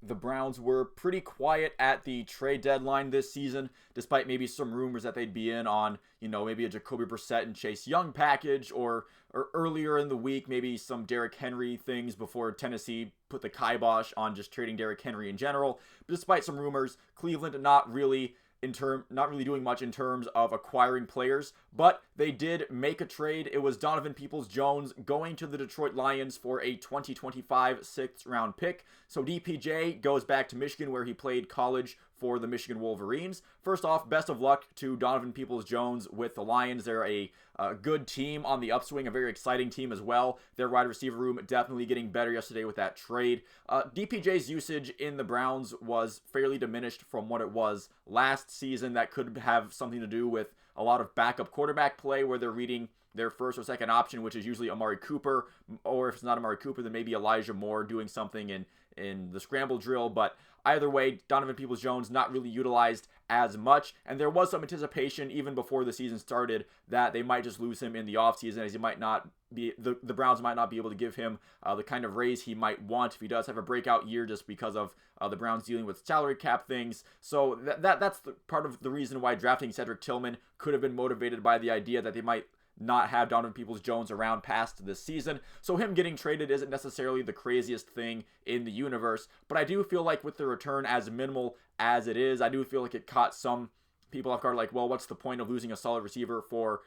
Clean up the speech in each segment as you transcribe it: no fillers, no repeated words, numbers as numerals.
the Browns were pretty quiet at the trade deadline this season, despite maybe some rumors that they'd be in on, maybe a Jacoby Brissett and Chase Young package, or earlier in the week, maybe some Derrick Henry things before Tennessee put the kibosh on just trading Derrick Henry in general. But despite some rumors, Cleveland not really doing much in terms of acquiring players, but they did make a trade. It was Donovan Peoples-Jones going to the Detroit Lions for a 2025 sixth-round pick. So DPJ goes back to Michigan, where he played college for the Michigan Wolverines. First off, best of luck to Donovan Peoples-Jones with the Lions. They're a good team on the upswing, a very exciting team as well. Their wide receiver room definitely getting better yesterday with that trade. DPJ's usage in the Browns was fairly diminished from what it was last season. That could have something to do with a lot of backup quarterback play where they're reading their first or second option, which is usually Amari Cooper, or if it's not Amari Cooper, then maybe Elijah Moore doing something in the scramble drill. But either way, Donovan Peoples-Jones not really utilized as much, and there was some anticipation even before the season started that they might just lose him in the offseason, as he might not be the Browns might not be able to give him the kind of raise he might want if he does have a breakout year, just because of the Browns dealing with salary cap things. So that's part of the reason why drafting Cedric Tillman could have been motivated by the idea that they might not have Donovan Peoples-Jones around past this season. So him getting traded isn't necessarily the craziest thing in the universe, but I do feel like with the return as minimal as it is, I do feel like it caught some people off guard, like, well, what's the point of losing a solid receiver for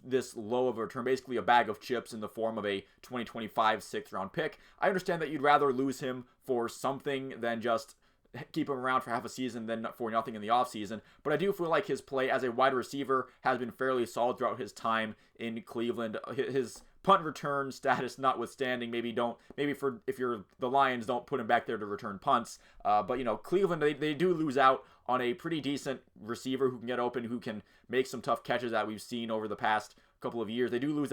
this low of a return, basically a bag of chips in the form of a 2025 sixth-round pick. I understand that you'd rather lose him for something than just keep him around for half a season than for nothing in the offseason. But I do feel like his play as a wide receiver has been fairly solid throughout his time in Cleveland. His punt return status notwithstanding, if you're the Lions, don't put him back there to return punts. But Cleveland, they do lose out on a pretty decent receiver who can get open, who can make some tough catches that we've seen over the past couple of years. They do lose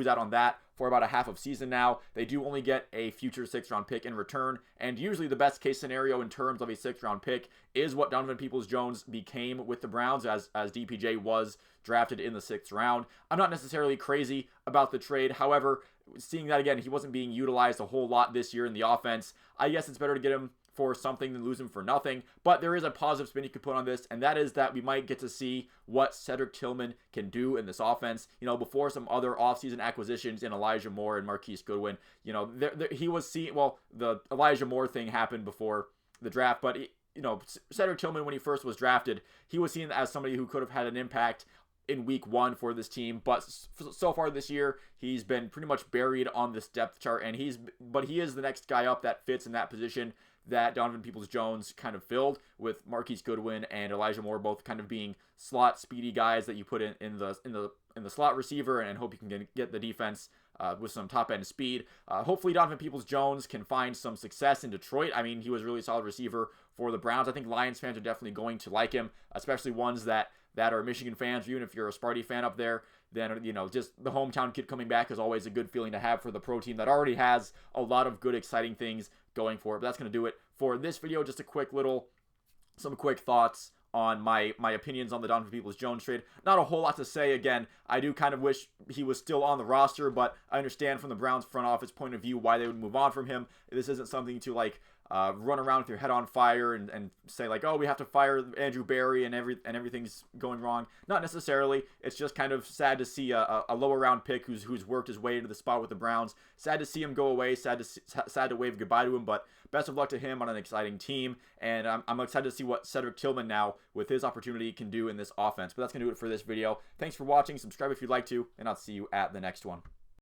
out on that for about a half of season now. They do only get a future sixth-round pick in return, and usually the best case scenario in terms of a sixth-round pick is what Donovan Peoples-Jones became with the Browns, as DPJ was drafted in the sixth round. I'm not necessarily crazy about the trade. However, seeing that again, he wasn't being utilized a whole lot this year in the offense. I guess it's better to get him for something than lose him for nothing. But there is a positive spin you could put on this, and that is that we might get to see what Cedric Tillman can do in this offense. Before some other offseason acquisitions in Elijah Moore and Marquise Goodwin, he was seen. Well, the Elijah Moore thing happened before the draft, but Cedric Tillman, when he first was drafted, he was seen as somebody who could have had an impact in week one for this team, but so far this year he's been pretty much buried on this depth chart, and he is the next guy up that fits in that position that Donovan Peoples-Jones kind of filled, with Marquise Goodwin and Elijah Moore both kind of being slot speedy guys that you put in the slot receiver and hope you can get the defense with some top end speed. Hopefully Donovan Peoples-Jones can find some success in Detroit. I mean, he was a really solid receiver for the Browns. I think Lions fans are definitely going to like him, especially ones that are Michigan fans. Even if you're a Sparty fan up there, then just the hometown kid coming back is always a good feeling to have for the pro team that already has a lot of good, exciting things going for it. But that's going to do it for this video. Just some quick thoughts on my opinions on the Donovan Peoples-Jones trade. Not a whole lot to say. Again, I do kind of wish he was still on the roster, but I understand from the Browns front office point of view why they would move on from him. This isn't something to run around with your head on fire and say like, oh, we have to fire Andrew Berry and everything's going wrong. Not necessarily. It's just kind of sad to see a lower round pick who's worked his way into the spot with the Browns. Sad to see him go away. Sad to wave goodbye to him. But best of luck to him on an exciting team. And I'm excited to see what Cedric Tillman now with his opportunity can do in this offense. But that's gonna do it for this video. Thanks for watching. Subscribe if you'd like to, and I'll see you at the next one.